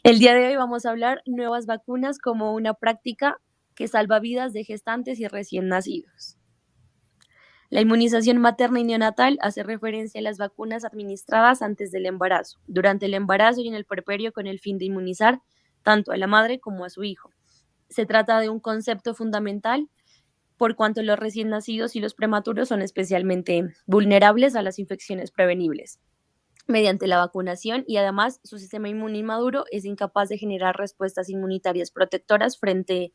El día de hoy vamos a hablar nuevas vacunas como una práctica que salva vidas de gestantes y recién nacidos. La inmunización materna y neonatal hace referencia a las vacunas administradas antes del embarazo, durante el embarazo y en el puerperio con el fin de inmunizar tanto a la madre como a su hijo. Se trata de un concepto fundamental por cuanto los recién nacidos y los prematuros son especialmente vulnerables a las infecciones prevenibles mediante la vacunación y además su sistema inmune inmaduro es incapaz de generar respuestas inmunitarias protectoras frente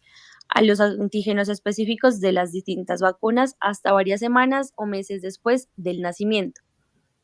a los antígenos específicos de las distintas vacunas hasta varias semanas o meses después del nacimiento.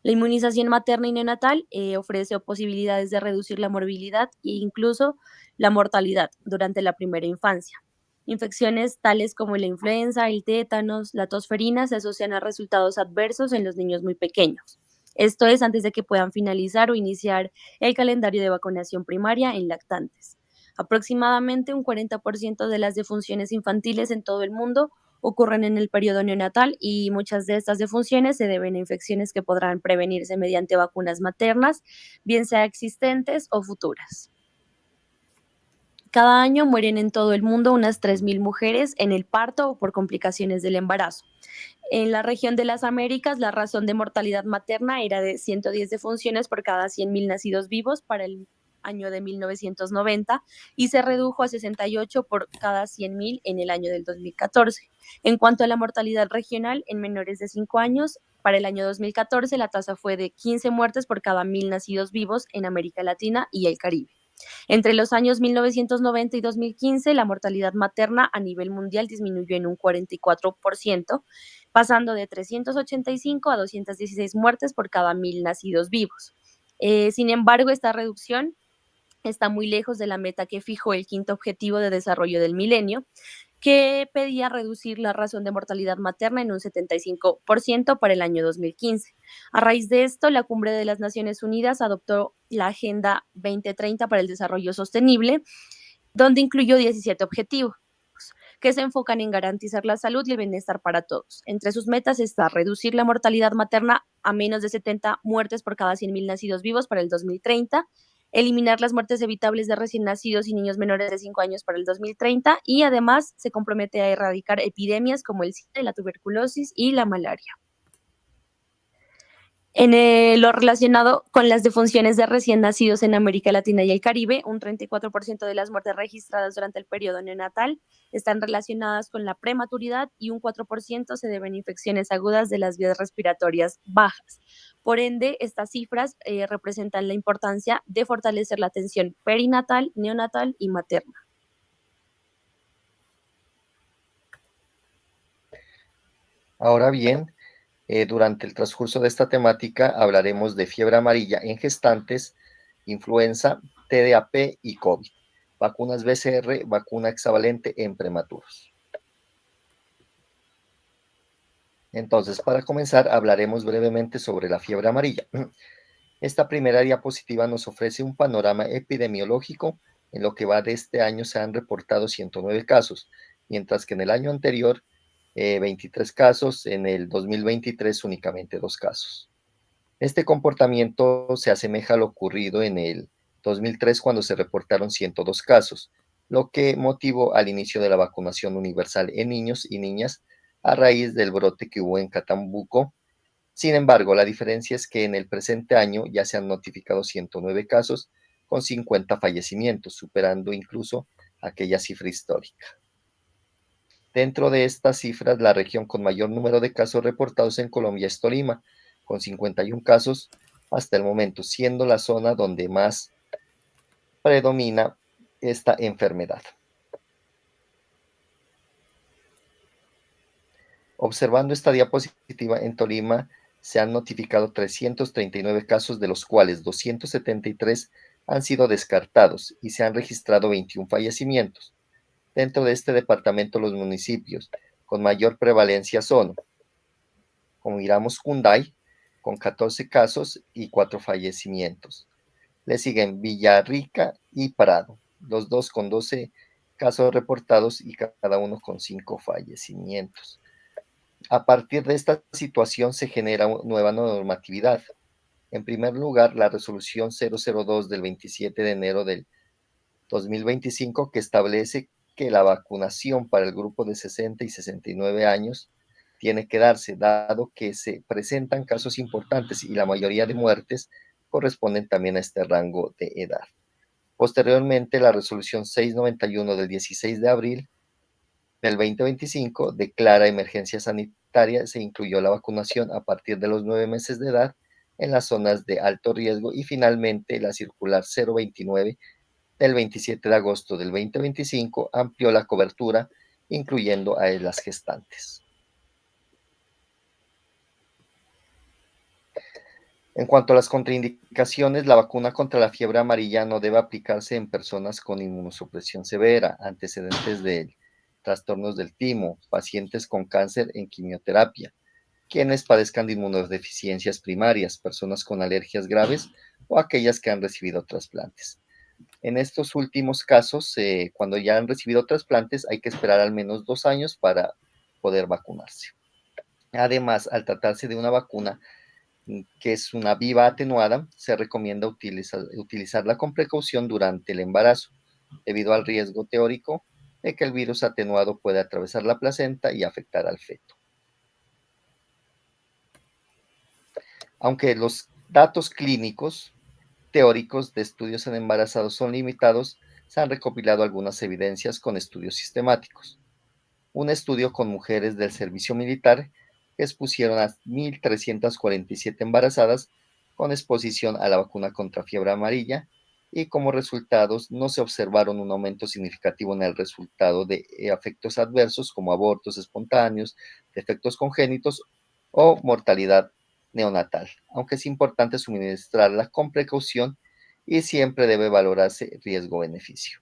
La inmunización materna y neonatal ofrece posibilidades de reducir la morbilidad e incluso la mortalidad durante la primera infancia. Infecciones tales como la influenza, el tétanos, la tosferina se asocian a resultados adversos en los niños muy pequeños. Esto es antes de que puedan finalizar o iniciar el calendario de vacunación primaria en lactantes. Aproximadamente un 40% de las defunciones infantiles en todo el mundo ocurren en el periodo neonatal y muchas de estas defunciones se deben a infecciones que podrán prevenirse mediante vacunas maternas, bien sea existentes o futuras. Cada año mueren en todo el mundo unas 3.000 mujeres en el parto o por complicaciones del embarazo. En la región de las Américas, la razón de mortalidad materna era de 110 defunciones por cada 100.000 nacidos vivos para el año de 1990 y se redujo a 68 por cada 100.000 en el año del 2014. En cuanto a la mortalidad regional en menores de 5 años, para el año 2014 la tasa fue de 15 muertes por cada 1.000 nacidos vivos en América Latina y el Caribe. Entre los años 1990 y 2015, la mortalidad materna a nivel mundial disminuyó en un 44%, pasando de 385 a 216 muertes por cada 1.000 nacidos vivos. Sin embargo, esta reducción está muy lejos de la meta que fijó el quinto objetivo de desarrollo del milenio, que pedía reducir la razón de mortalidad materna en un 75% para el año 2015. A raíz de esto, la Cumbre de las Naciones Unidas adoptó la Agenda 2030 para el Desarrollo Sostenible, donde incluyó 17 objetivos que se enfocan en garantizar la salud y el bienestar para todos. Entre sus metas está reducir la mortalidad materna a menos de 70 muertes por cada 100.000 nacidos vivos para el 2030, eliminar las muertes evitables de recién nacidos y niños menores de 5 años para el 2030 y además se compromete a erradicar epidemias como el SIDA, la tuberculosis y la malaria. Lo relacionado con las defunciones de recién nacidos en América Latina y el Caribe, un 34% de las muertes registradas durante el periodo neonatal están relacionadas con la prematuridad y un 4% se deben a infecciones agudas de las vías respiratorias bajas. Por ende, estas cifras representan la importancia de fortalecer la atención perinatal, neonatal y materna. Ahora bien, durante el transcurso de esta temática hablaremos de fiebre amarilla en gestantes, influenza, TDAP y COVID, vacunas BCR, vacuna hexavalente en prematuros. Entonces, para comenzar, hablaremos brevemente sobre la fiebre amarilla. Esta primera diapositiva nos ofrece un panorama epidemiológico. En lo que va de este año se han reportado 109 casos, mientras que en el año anterior 23 casos, en el 2023 únicamente 2 casos. Este comportamiento se asemeja a lo ocurrido en el 2003 cuando se reportaron 102 casos, lo que motivó al inicio de la vacunación universal en niños y niñas a raíz del brote que hubo en Catambuco. Sin embargo, la diferencia es que en el presente año ya se han notificado 109 casos con 50 fallecimientos, superando incluso aquella cifra histórica. Dentro de estas cifras, la región con mayor número de casos reportados en Colombia es Tolima, con 51 casos hasta el momento, siendo la zona donde más predomina esta enfermedad. Observando esta diapositiva, en Tolima se han notificado 339 casos, de los cuales 273 han sido descartados y se han registrado 21 fallecimientos. Dentro de este departamento, los municipios con mayor prevalencia son, como miramos, Cunday, con 14 casos y 4 fallecimientos. Le siguen Villarrica y Prado, los dos con 12 casos reportados y cada uno con 5 fallecimientos. A partir de esta situación se genera una nueva normatividad. En primer lugar, la resolución 002 del 27 de enero del 2025 que establece que la vacunación para el grupo de 60 y 69 años tiene que darse, dado que se presentan casos importantes y la mayoría de muertes corresponden también a este rango de edad. Posteriormente, la resolución 691 del 16 de abril del 2025 declara emergencia sanitaria, se incluyó la vacunación a partir de los 9 meses de edad en las zonas de alto riesgo y finalmente la circular 029 del 27 de agosto del 2025 amplió la cobertura, incluyendo a las gestantes. En cuanto a las contraindicaciones, la vacuna contra la fiebre amarilla no debe aplicarse en personas con inmunosupresión severa, antecedentes de trastornos del timo, pacientes con cáncer en quimioterapia, quienes padezcan de inmunodeficiencias primarias, personas con alergias graves o aquellas que han recibido trasplantes. En estos últimos casos, cuando ya han recibido trasplantes, hay que esperar al menos 2 años para poder vacunarse. Además, al tratarse de una vacuna que es una viva atenuada, se recomienda utilizarla con precaución durante el embarazo, debido al riesgo teórico de que el virus atenuado puede atravesar la placenta y afectar al feto. Aunque los datos clínicos teóricos de estudios en embarazados son limitados, se han recopilado algunas evidencias con estudios sistemáticos. Un estudio con mujeres del servicio militar que expusieron a 1.347 embarazadas con exposición a la vacuna contra fiebre amarilla y como resultados no se observaron un aumento significativo en el resultado de efectos adversos como abortos espontáneos, defectos congénitos o mortalidad neonatal, aunque es importante suministrarla con precaución y siempre debe valorarse riesgo-beneficio.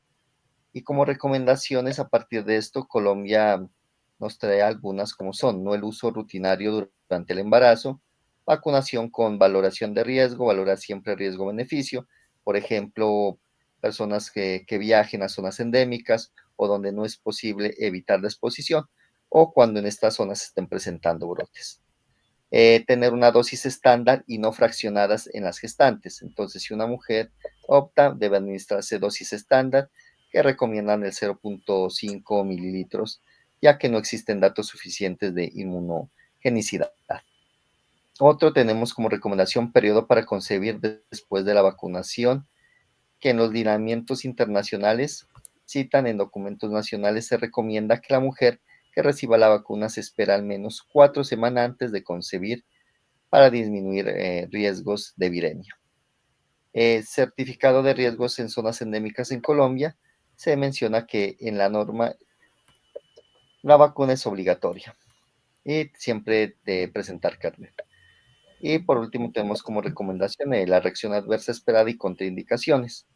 Y como recomendaciones a partir de esto, Colombia nos trae algunas como son, ¿no? El uso rutinario durante el embarazo, vacunación con valoración de riesgo, valorar siempre riesgo-beneficio, por ejemplo, personas que viajen a zonas endémicas o donde no es posible evitar la exposición o cuando en estas zonas se estén presentando brotes. Tener una dosis estándar y no fraccionadas en las gestantes. Entonces, si una mujer opta, debe administrarse dosis estándar que recomiendan el 0.5 mililitros, ya que no existen datos suficientes de inmunogenicidad. Otro tenemos como recomendación periodo para concebir después de la vacunación, que en los lineamientos internacionales citan en documentos nacionales se recomienda que la mujer que reciba la vacuna se espera al menos 4 semanas antes de concebir para disminuir riesgos de viremia. Certificado de riesgos en zonas endémicas en Colombia, se menciona que en la norma la vacuna es obligatoria y siempre de presentar carnet. Y por último tenemos como recomendación la reacción adversa esperada y contraindicaciones,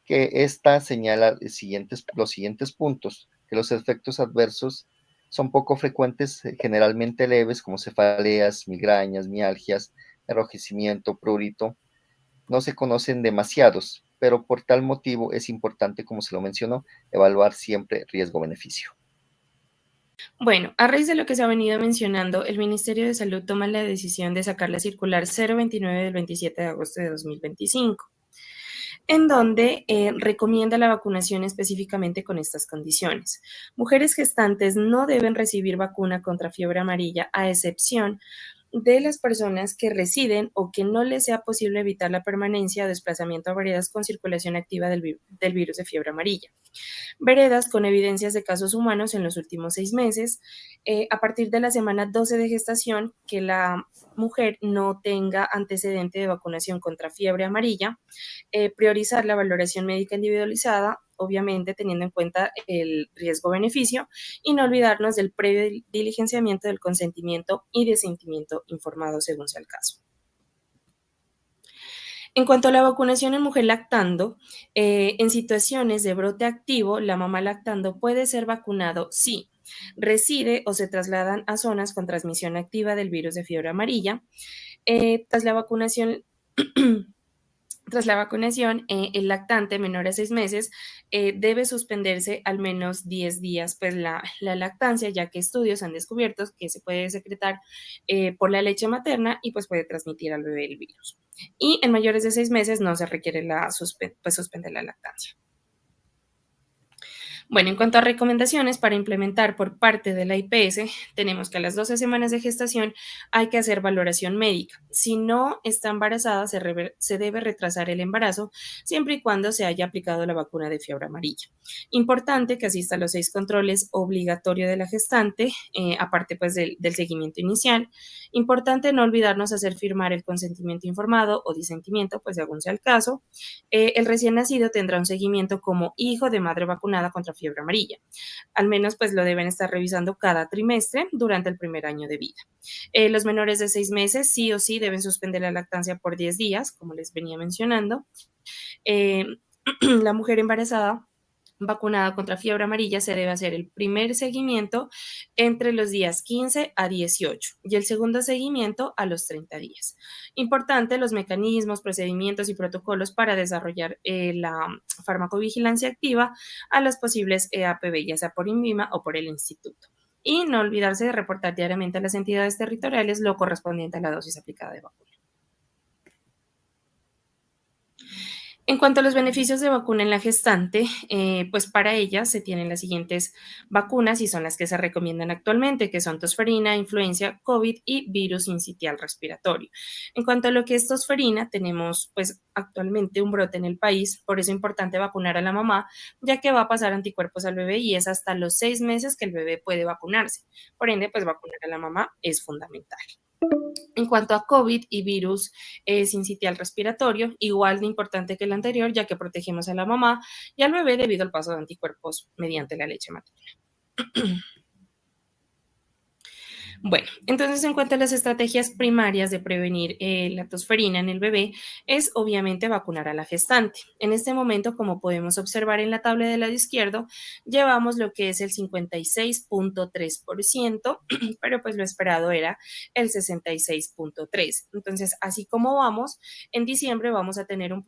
que esta señala los siguientes puntos, que los efectos adversos son poco frecuentes, generalmente leves, como cefaleas, migrañas, mialgias, enrojecimiento, prurito. No se conocen demasiados, pero por tal motivo es importante, como se lo mencionó, evaluar siempre riesgo-beneficio. Bueno, a raíz de lo que se ha venido mencionando, el Ministerio de Salud toma la decisión de sacar la circular 029 del 27 de agosto de 2025, en donde recomienda la vacunación específicamente con estas condiciones. Mujeres gestantes no deben recibir vacuna contra fiebre amarilla, a excepción de las personas que residen o que no les sea posible evitar la permanencia o desplazamiento a veredas con circulación activa del virus de fiebre amarilla. Veredas con evidencias de casos humanos en los últimos 6 meses, a partir de la semana 12 de gestación, que la mujer no tenga antecedente de vacunación contra fiebre amarilla, priorizar la valoración médica individualizada, obviamente teniendo en cuenta el riesgo-beneficio, y no olvidarnos del previo diligenciamiento del consentimiento y de sentimiento informado según sea el caso. En cuanto a la vacunación en mujer lactando, en situaciones de brote activo, la mamá lactando puede ser vacunado si reside o se trasladan a zonas con transmisión activa del virus de fiebre amarilla. Tras la vacunación, el lactante menor a 6 meses debe suspenderse al menos 10 días pues, la lactancia, ya que estudios han descubierto que se puede secretar por la leche materna y pues puede transmitir al bebé el virus. Y en mayores de 6 meses no se requiere suspender la lactancia. Bueno, en cuanto a recomendaciones para implementar por parte de la IPS, tenemos que a las 12 semanas de gestación hay que hacer valoración médica. Si no está embarazada, se debe retrasar el embarazo siempre y cuando se haya aplicado la vacuna de fiebre amarilla. Importante que asista a los 6 controles obligatorios de la gestante, aparte pues del seguimiento inicial. Importante no olvidarnos hacer firmar el consentimiento informado o disentimiento, pues según sea el caso. El recién nacido tendrá un seguimiento como hijo de madre vacunada contra fiebre amarilla. Al menos pues lo deben estar revisando cada trimestre durante el primer año de vida. Los menores de 6 meses sí o sí deben suspender la lactancia por 10 días, como les venía mencionando. Eh, la mujer embarazada vacunada contra fiebre amarilla se debe hacer el primer seguimiento entre los días 15 a 18 y el segundo seguimiento a los 30 días. Importante los mecanismos, procedimientos y protocolos para desarrollar la farmacovigilancia activa a los posibles EAPB, ya sea por INVIMA o por el instituto. Y no olvidarse de reportar diariamente a las entidades territoriales lo correspondiente a la dosis aplicada de vacuna. En cuanto a los beneficios de vacuna en la gestante, pues para ella se tienen las siguientes vacunas y son las que se recomiendan actualmente, que son tosferina, influenza, COVID y virus sincitial respiratorio. En cuanto a lo que es tosferina, tenemos pues actualmente un brote en el país, por eso es importante vacunar a la mamá, ya que va a pasar anticuerpos al bebé y es hasta los 6 meses que el bebé puede vacunarse. Por ende, pues vacunar a la mamá es fundamental. En cuanto a COVID y virus sincitial respiratorio, igual de importante que el anterior, ya que protegemos a la mamá y al bebé debido al paso de anticuerpos mediante la leche materna. Bueno, entonces en cuanto a las estrategias primarias de prevenir la tosferina en el bebé, es obviamente vacunar a la gestante. En este momento, como podemos observar en la tabla del lado izquierdo, llevamos lo que es el 56.3%, pero pues lo esperado era el 66.3%. Entonces, así como vamos, en diciembre vamos a tener un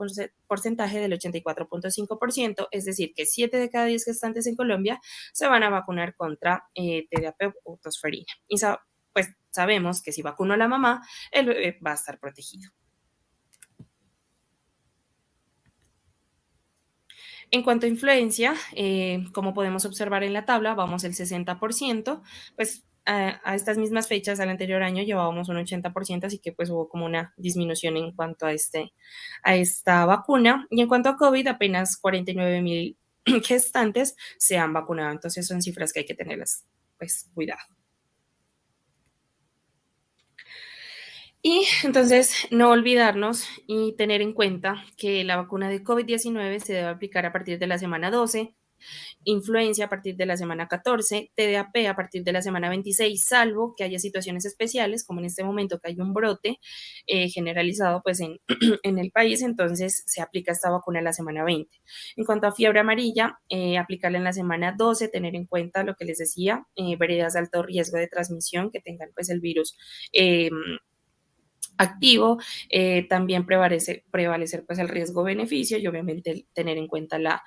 porcentaje del 84.5%, es decir, que 7 de cada 10 gestantes en Colombia se van a vacunar contra TDAP o tosferina. Y pues sabemos que si vacuno a la mamá, el bebé va a estar protegido. En cuanto a influencia, como podemos observar en la tabla, vamos el 60%, pues a estas mismas fechas al anterior año llevábamos un 80%, así que pues hubo como una disminución en cuanto a esta vacuna. Y en cuanto a COVID, apenas 49,000 gestantes se han vacunado, entonces son cifras que hay que tenerlas pues cuidado. Y entonces no olvidarnos y tener en cuenta que la vacuna de COVID-19 se debe aplicar a partir de la semana 12, influenza a partir de la semana 14, TDAP a partir de la semana 26, salvo que haya situaciones especiales, como en este momento que hay un brote generalizado pues en el país, entonces se aplica esta vacuna en la semana 20. En cuanto a fiebre amarilla, aplicarla en la semana 12, tener en cuenta lo que les decía, veredas de alto riesgo de transmisión que tengan pues el virus activo, también prevalecer pues el riesgo-beneficio y obviamente tener en cuenta la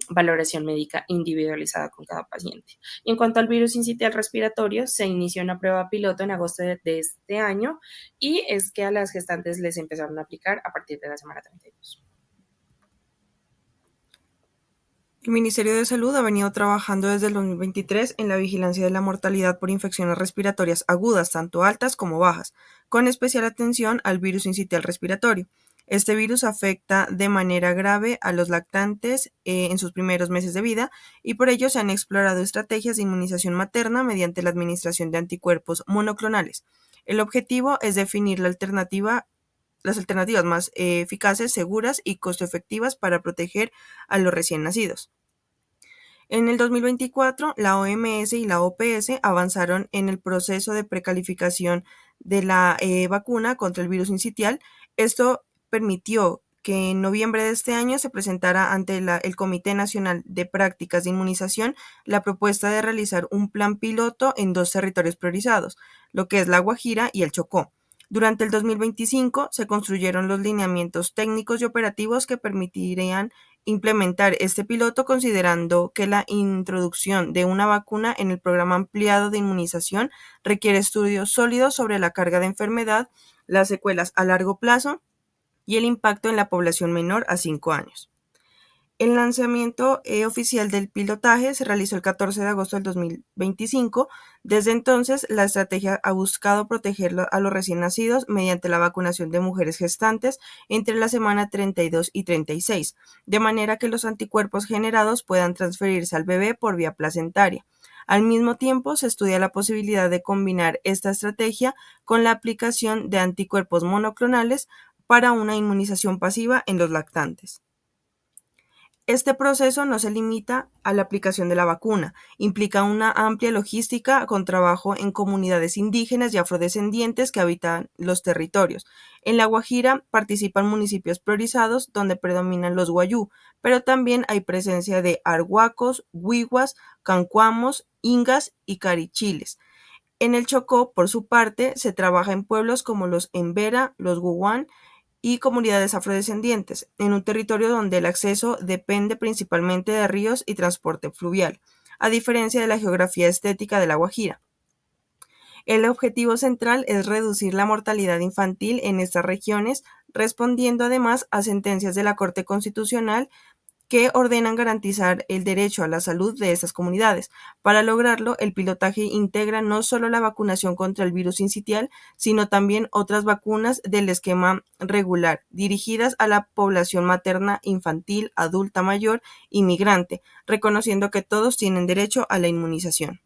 valoración médica individualizada con cada paciente. Y en cuanto al virus sincitial respiratorio, se inició una prueba piloto en agosto de este año y es que a las gestantes les empezaron a aplicar a partir de la semana 32. El Ministerio de Salud ha venido trabajando desde el 2023 en la vigilancia de la mortalidad por infecciones respiratorias agudas, tanto altas como bajas, con especial atención al virus sincitial respiratorio. Este virus afecta de manera grave a los lactantes en sus primeros meses de vida y por ello se han explorado estrategias de inmunización materna mediante la administración de anticuerpos monoclonales. El objetivo es definir las alternativas más eficaces, seguras y costo efectivas para proteger a los recién nacidos. En el 2024, la OMS y la OPS avanzaron en el proceso de precalificación de la vacuna contra el virus sincitial. Esto permitió que en noviembre de este año se presentara ante el Comité Nacional de Prácticas de Inmunización la propuesta de realizar un plan piloto en 2 territorios priorizados, lo que es La Guajira y el Chocó. Durante el 2025 se construyeron los lineamientos técnicos y operativos que permitirían implementar este piloto, considerando que la introducción de una vacuna en el programa ampliado de inmunización requiere estudios sólidos sobre la carga de enfermedad, las secuelas a largo plazo y el impacto en la población menor a 5 años. El lanzamiento oficial del pilotaje se realizó el 14 de agosto del 2025. Desde entonces, la estrategia ha buscado proteger a los recién nacidos mediante la vacunación de mujeres gestantes entre la semana 32 y 36, de manera que los anticuerpos generados puedan transferirse al bebé por vía placentaria. Al mismo tiempo, se estudia la posibilidad de combinar esta estrategia con la aplicación de anticuerpos monoclonales para una inmunización pasiva en los lactantes. Este proceso no se limita a la aplicación de la vacuna, implica una amplia logística con trabajo en comunidades indígenas y afrodescendientes que habitan los territorios. En La Guajira participan municipios priorizados donde predominan los guayú, pero también hay presencia de arhuacos, huihuas, cancuamos, ingas y carichiles. En el Chocó, por su parte, se trabaja en pueblos como los Embera, los Guguán y comunidades afrodescendientes, en un territorio donde el acceso depende principalmente de ríos y transporte fluvial, a diferencia de la geografía estética de La Guajira. El objetivo central es reducir la mortalidad infantil en estas regiones, respondiendo además a sentencias de la Corte Constitucional que ordenan garantizar el derecho a la salud de estas comunidades. Para lograrlo, el pilotaje integra no solo la vacunación contra el virus sincitial, sino también otras vacunas del esquema regular, dirigidas a la población materna, infantil, adulta mayor y migrante, reconociendo que todos tienen derecho a la inmunización.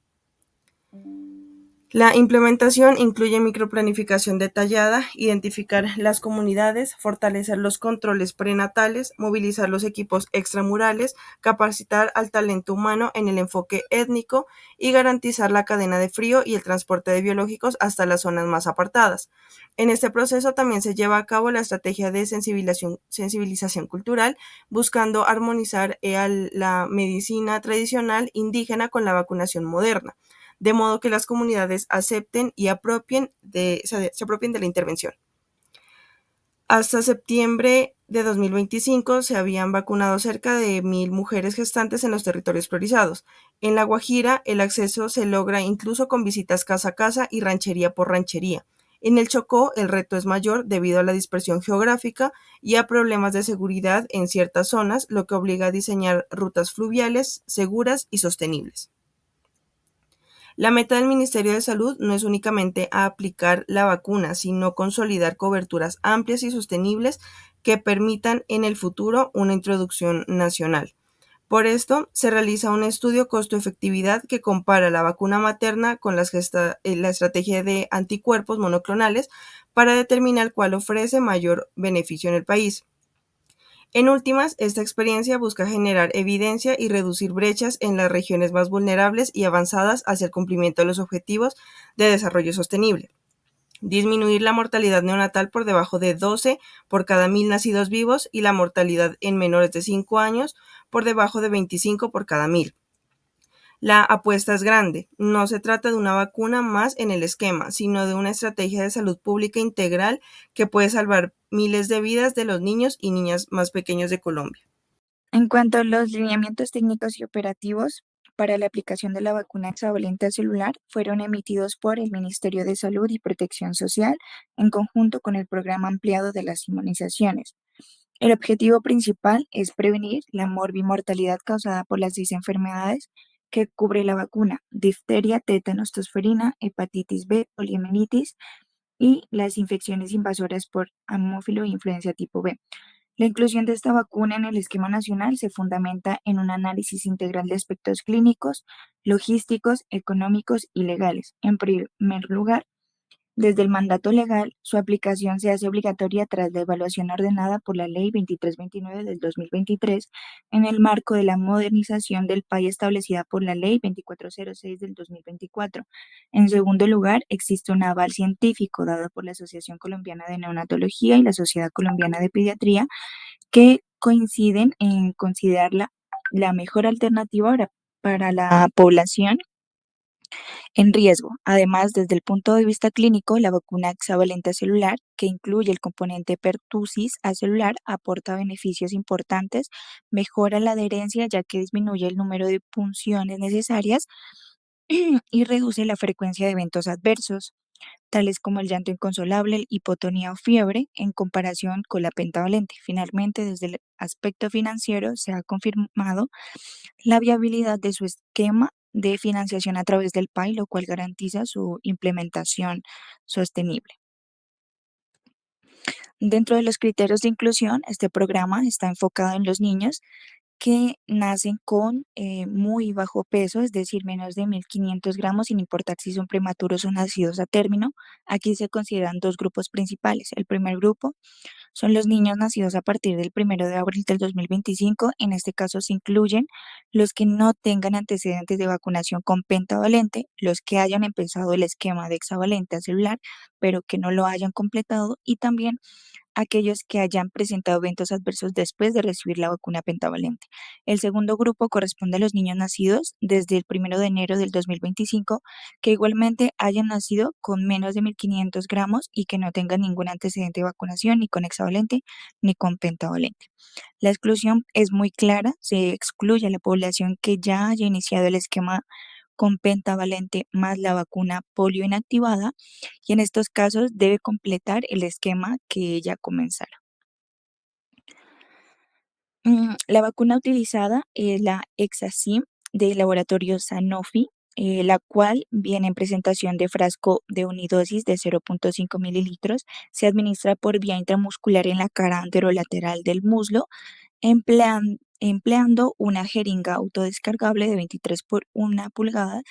La implementación incluye microplanificación detallada, identificar las comunidades, fortalecer los controles prenatales, movilizar los equipos extramurales, capacitar al talento humano en el enfoque étnico y garantizar la cadena de frío y el transporte de biológicos hasta las zonas más apartadas. En este proceso también se lleva a cabo la estrategia de sensibilización cultural, buscando armonizar la medicina tradicional indígena con la vacunación moderna, de modo que las comunidades acepten y se apropien de la intervención. Hasta septiembre de 2025 se habían vacunado cerca de 1.000 mujeres gestantes en los territorios priorizados. En La Guajira, el acceso se logra incluso con visitas casa a casa y ranchería por ranchería. En el Chocó, el reto es mayor debido a la dispersión geográfica y a problemas de seguridad en ciertas zonas, lo que obliga a diseñar rutas fluviales seguras y sostenibles. La meta del Ministerio de Salud no es únicamente aplicar la vacuna, sino consolidar coberturas amplias y sostenibles que permitan en el futuro una introducción nacional. Por esto, se realiza un estudio costo-efectividad que compara la vacuna materna con la estrategia de anticuerpos monoclonales para determinar cuál ofrece mayor beneficio en el país. En últimas, esta experiencia busca generar evidencia y reducir brechas en las regiones más vulnerables y avanzadas hacia el cumplimiento de los objetivos de desarrollo sostenible. Disminuir la mortalidad neonatal por debajo de 12 por cada 1.000 nacidos vivos y la mortalidad en menores de 5 años por debajo de 25 por cada 1.000. La apuesta es grande. No se trata de una vacuna más en el esquema, sino de una estrategia de salud pública integral que puede salvar miles de vidas de los niños y niñas más pequeños de Colombia. En cuanto a los lineamientos técnicos y operativos para la aplicación de la vacuna hexavalente celular, fueron emitidos por el Ministerio de Salud y Protección Social en conjunto con el Programa Ampliado de las Inmunizaciones. El objetivo principal es prevenir la morbimortalidad causada por las 10 enfermedades que cubre la vacuna: difteria, tétanos, tosferina, hepatitis B, poliomielitis y las infecciones invasoras por amófilo e influenza tipo B. La inclusión de esta vacuna en el esquema nacional se fundamenta en un análisis integral de aspectos clínicos, logísticos, económicos y legales. En primer lugar, desde el mandato legal, su aplicación se hace obligatoria tras la evaluación ordenada por la Ley 2329 del 2023 en el marco de la modernización del PAI establecida por la Ley 2406 del 2024. En segundo lugar, existe un aval científico dado por la Asociación Colombiana de Neonatología y la Sociedad Colombiana de Pediatría, que coinciden en considerarla la mejor alternativa para la población en riesgo. Además, desde el punto de vista clínico, la vacuna hexavalente celular, que incluye el componente pertussis acelular, aporta beneficios importantes, mejora la adherencia ya que disminuye el número de punciones necesarias y reduce la frecuencia de eventos adversos. tales como el llanto inconsolable, hipotonía o fiebre, en comparación con la pentavalente. Finalmente, desde el aspecto financiero, se ha confirmado la viabilidad de su esquema de financiación a través del PAI, lo cual garantiza su implementación sostenible. Dentro de los criterios de inclusión, este programa está enfocado en los niños que nacen con muy bajo peso, es decir, menos de 1.500 gramos, sin importar si son prematuros o nacidos a término. Aquí se consideran dos grupos principales. El primer grupo son los niños nacidos a partir del 1 de abril del 2025. En este caso se incluyen los que no tengan antecedentes de vacunación con pentavalente, los que hayan empezado el esquema de hexavalente a celular, pero que no lo hayan completado, y también aquellos que hayan presentado eventos adversos después de recibir la vacuna pentavalente. El segundo grupo corresponde a los niños nacidos desde el 1 de enero del 2025, que igualmente hayan nacido con menos de 1.500 gramos y que no tengan ningún antecedente de vacunación ni con hexavalente ni con pentavalente. La exclusión es muy clara, se excluye a la población que ya haya iniciado el esquema con pentavalente más la vacuna polio inactivada, y en estos casos debe completar el esquema que ya comenzara. La vacuna utilizada es la Exacim del laboratorio Sanofi, la cual viene en presentación de frasco de unidosis de 0.5 mililitros. Se administra por vía intramuscular en la cara anterolateral del muslo, empleando una jeringa autodescargable de 23 por 1 pulgada.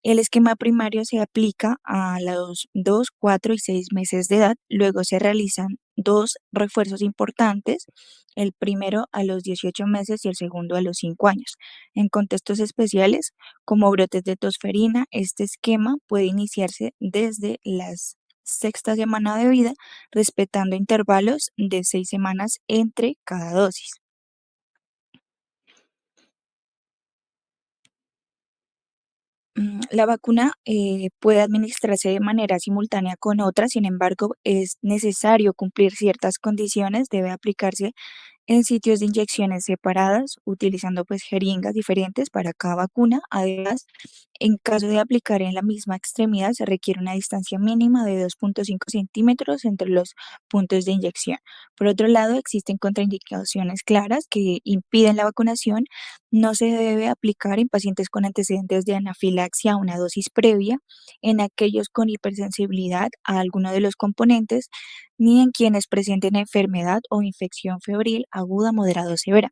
El esquema primario se aplica a los 2, 4 y 6 meses de edad. Luego se realizan dos refuerzos importantes, el primero a los 18 meses y el segundo a los 5 años. En contextos especiales, como brotes de tosferina, este esquema puede iniciarse desde la sexta semana de vida, respetando intervalos de 6 semanas entre cada dosis. La vacuna puede administrarse de manera simultánea con otras, sin embargo, es necesario cumplir ciertas condiciones, debe aplicarse en sitios de inyecciones separadas, utilizando pues jeringas diferentes para cada vacuna. Además, en caso de aplicar en la misma extremidad, se requiere una distancia mínima de 2.5 centímetros entre los puntos de inyección. Por otro lado, existen contraindicaciones claras que impiden la vacunación. No se debe aplicar en pacientes con antecedentes de anafilaxia a una dosis previa, en aquellos con hipersensibilidad a alguno de los componentes, ni en quienes presenten enfermedad o infección febril aguda, moderada o severa.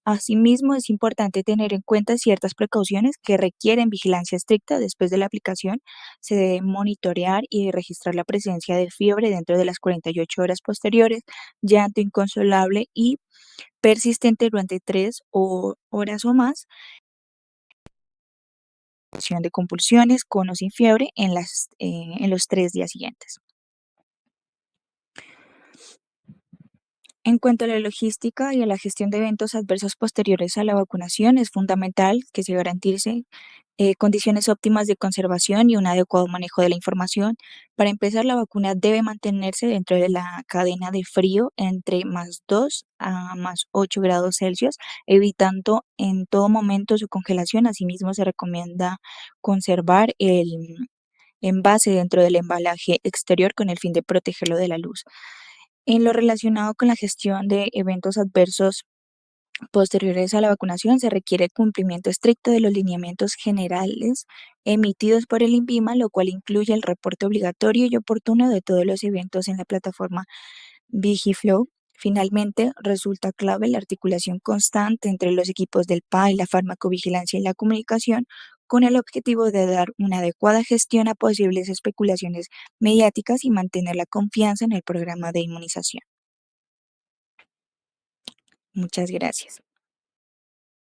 Asimismo, es importante tener en cuenta ciertas precauciones que requieren vigilancia estricta. Después de la aplicación, se debe monitorear y registrar la presencia de fiebre dentro de las 48 horas posteriores, llanto inconsolable y persistente durante 3 horas o más, de convulsiones con o sin fiebre en los 3 días siguientes. En cuanto a la logística y a la gestión de eventos adversos posteriores a la vacunación, es fundamental que se garanticen condiciones óptimas de conservación y un adecuado manejo de la información. Para empezar, la vacuna debe mantenerse dentro de la cadena de frío entre +2 a +8 grados Celsius, evitando en todo momento su congelación. Asimismo, se recomienda conservar el envase dentro del embalaje exterior con el fin de protegerlo de la luz. En lo relacionado con la gestión de eventos adversos posteriores a la vacunación, se requiere cumplimiento estricto de los lineamientos generales emitidos por el INVIMA, lo cual incluye el reporte obligatorio y oportuno de todos los eventos en la plataforma Vigiflow. Finalmente, resulta clave la articulación constante entre los equipos del PAI, la farmacovigilancia y la comunicación, con el objetivo de dar una adecuada gestión a posibles especulaciones mediáticas y mantener la confianza en el programa de inmunización. Muchas gracias.